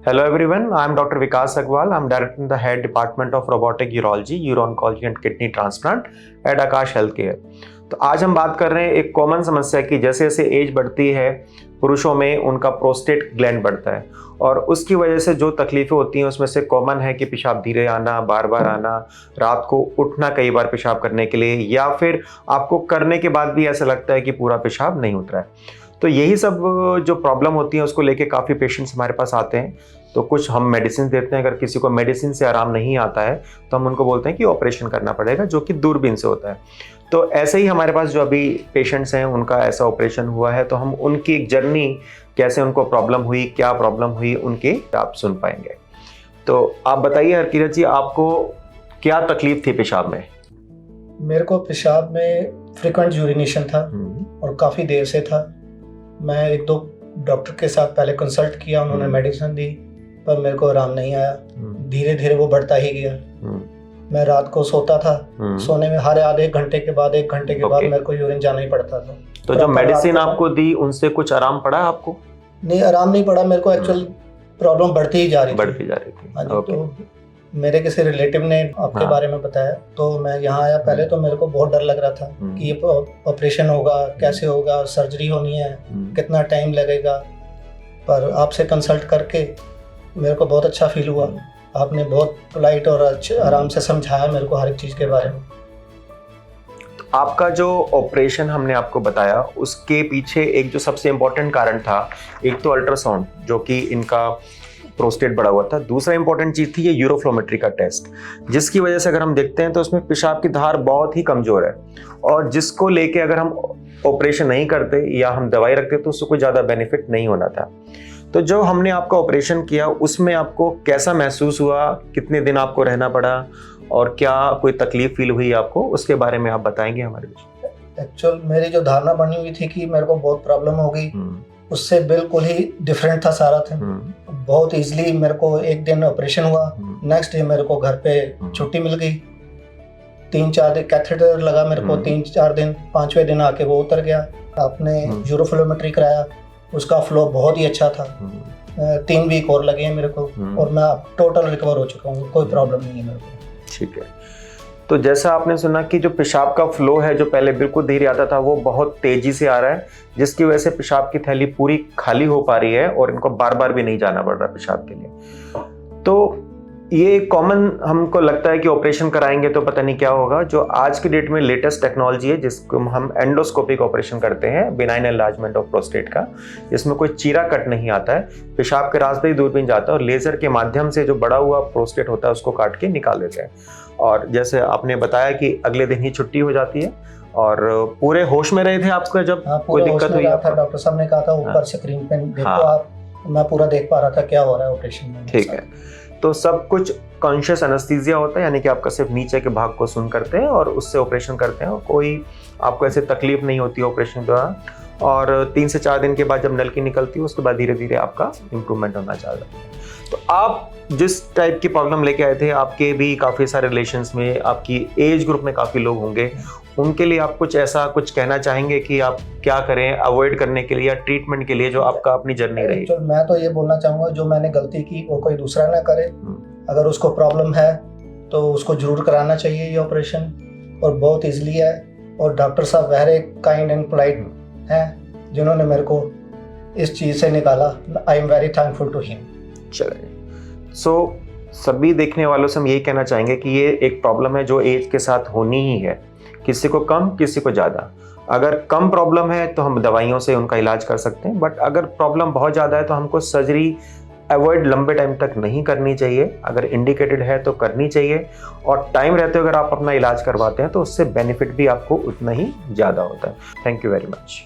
Hello everyone, I am Dr. Vikas Agrawal. I am Director in the Head Department of Robotic Urology, Uro-Oncology and Kidney Transplant at Akash Healthcare. तो आज हम बात कर रहे हैं एक कॉमन समस्या की, जैसे जैसे एज बढ़ती है पुरुषों में उनका प्रोस्टेट ग्लैंड बढ़ता है और उसकी वजह से जो तकलीफें होती हैं उसमें से कॉमन है कि पेशाब धीरे आना, बार बार आना, रात को उठना कई बार पेशाब करने के लिए, या फिर आपको करने के बाद भी ऐसा लगता है कि पूरा पेशाब नहीं उठ रहा है। तो यही सब जो प्रॉब्लम होती है उसको लेके काफ़ी पेशेंट्स हमारे पास आते हैं। तो कुछ हम मेडिसिन देते हैं, अगर किसी को मेडिसिन से आराम नहीं आता है तो हम उनको बोलते हैं कि ऑपरेशन करना पड़ेगा, जो कि दूरबीन से होता है। तो ऐसे ही हमारे पास जो अभी पेशेंट्स हैं उनका ऐसा ऑपरेशन हुआ है, तो हम उनकी एक जर्नी, कैसे उनको प्रॉब्लम हुई, क्या प्रॉब्लम हुई, उनकी आप सुन पाएंगे। तो आप बताइए हरकिरत जी, आपको क्या तकलीफ थी पेशाब में? मेरे को पेशाब में फ्रिक्वेंट यूरिनेशन था और काफ़ी देर से था। मैं एक दो डॉक्टर के साथ पहले कंसल्ट किया, उन्होंने मेडिसिन दी, पर मेरे को आराम नहीं आया। धीरे धीरे वो बढ़ता ही गया। मैं रात को सोता था, सोने में हर आधे घंटे के बाद, एक घंटे के बाद मेरे को यूरिन जाना ही पड़ता था। तो जो मेडिसिन आपको दी उनसे कुछ आराम पड़ा आपको? नहीं, आराम नहीं पड़ा। मेरे को एक्चुअल प्रॉब्लम बढ़ती ही जा रही थी। हाँ जी। तो मेरे किसी रिलेटिव ने आपके बारे में बताया, तो मैं यहाँ आया। पहले तो मेरे को बहुत डर लग रहा था कि ये ऑपरेशन होगा, कैसे होगा, सर्जरी होनी है, कितना टाइम लगेगा। पर आपसे कंसल्ट करके मेरे को बहुत अच्छा फील हुआ। आपने बहुत पोलाइट और अच्छे आराम से समझाया मेरे को हर एक चीज़ के बारे में। आपका जो ऑपरेशन हमने आपको बताया उसके पीछे एक जो सबसे इम्पोर्टेंट कारण था, एक तो अल्ट्रासाउंड, जो कि इनका प्रोस्टेट बढ़ा हुआ था। दूसरा इंपॉर्टेंट चीज़ थी ये यूरोफ्लोमेट्री का टेस्ट, जिसकी वजह से अगर हम देखते हैं तो उसमें पेशाब की धार बहुत ही कमज़ोर है, और जिसको लेके अगर हम ऑपरेशन नहीं करते या हम दवाई रखते तो उससे कोई ज़्यादा बेनिफिट नहीं होना था। तो जो हमने आपका ऑपरेशन किया उसमें आपको कैसा महसूस हुआ, कितने दिन आपको रहना पड़ा, और क्या कोई तकलीफ फील हुई आपको, उसके बारे में आप बताएंगे हमारे बीच? एक्चुअल मेरी जो धारणा बनी हुई थी कि मेरे को बहुत प्रॉब्लम होगी, उससे बिल्कुल ही डिफरेंट था सारा था। बहुत इजीली मेरे को एक दिन ऑपरेशन हुआ, नेक्स्ट डे मेरे को घर पे छुट्टी मिल गई। 3-4 दिन कैथेटर लगा मेरे को, 3-4 दिन, 5वें दिन आके वो उतर गया। आपने यूरोफ्लोमेट्री कराया, उसका फ्लो बहुत ही अच्छा था। 3 वीक और लगे हैं मेरे को, और मैं टोटल रिकवर हो चुका हूँ, कोई प्रॉब्लम नहीं है मेरे को। ठीक है। तो जैसा आपने सुना कि जो पेशाब का फ्लो है, जो पहले बिल्कुल धीरे आता था, वो बहुत तेजी से आ रहा है, जिसकी वजह से पेशाब की थैली पूरी खाली हो पा रही है और इनको बार बार भी नहीं जाना पड़ रहा पेशाब के लिए। तो ये कॉमन हमको लगता है कि ऑपरेशन कराएंगे तो पता नहीं क्या होगा। जो आज की डेट में लेटेस्ट टेक्नोलॉजी है, जिसको हम एंडोस्कोपिक ऑपरेशन करते हैं, बिनाइन एनलार्जमेंट ऑफ प्रोस्टेट का, जिसमें कोई चीरा कट नहीं आता है, पेशाब के रास्ते ही दूरबीन जाता है और लेजर के माध्यम से जो बड़ा हुआ प्रोस्टेट होता है उसको काट के निकाल देते हैं। और जैसे आपने बताया कि अगले दिन ही छुट्टी हो जाती है, और पूरे होश में रहे थे आपका जब कोई दिक्कत हुई? डॉक्टर साहब ने कहा था ऊपर स्क्रीन पे देखो आप, मैं पूरा देख पा रहा था क्या हो रहा है ऑपरेशन में। ठीक है। तो सब कुछ कॉन्शियस एनेस्थीसिया होता है, यानी कि आपका सिर्फ नीचे के भाग को सुन करते हैं और उससे ऑपरेशन करते हैं, और कोई आपको ऐसे तकलीफ नहीं होती ऑपरेशन के दौरान। और 3 से 4 दिन के बाद जब नलकी निकलती है उसके बाद धीरे धीरे आपका इम्प्रूवमेंट होना चालू होता है। तो आप जिस टाइप की प्रॉब्लम लेके आए थे, आपके भी काफ़ी सारे रिलेशंस में, आपकी एज ग्रुप में काफ़ी लोग होंगे, उनके लिए आप कुछ ऐसा कुछ कहना चाहेंगे कि आप क्या करें अवॉइड करने के लिए या ट्रीटमेंट के लिए, जो आपका अपनी जर्नी रही? तो मैं तो ये बोलना चाहूँगा, जो मैंने गलती की वो कोई दूसरा ना करे। अगर उसको प्रॉब्लम है तो उसको जरूर कराना चाहिए ये ऑपरेशन, और बहुत ईजिली है। और डॉक्टर साहब वेरी काइंड एंड पोलाइट हैं, जिन्होंने मेरे को इस चीज़ से निकाला। I am very thankful to him. चलिए, सो सभी देखने वालों से हम यही कहना चाहेंगे कि ये एक प्रॉब्लम है जो एज के साथ होनी ही है, किसी को कम, किसी को ज़्यादा। अगर कम प्रॉब्लम है तो हम दवाइयों से उनका इलाज कर सकते हैं, बट अगर प्रॉब्लम बहुत ज़्यादा है तो हमको सर्जरी अवॉइड लंबे टाइम तक नहीं करनी चाहिए। अगर इंडिकेटेड है तो करनी चाहिए, और टाइम रहते अगर आप अपना इलाज करवाते हैं तो उससे बेनिफिट भी आपको उतना ही ज़्यादा होता है। Thank you very much.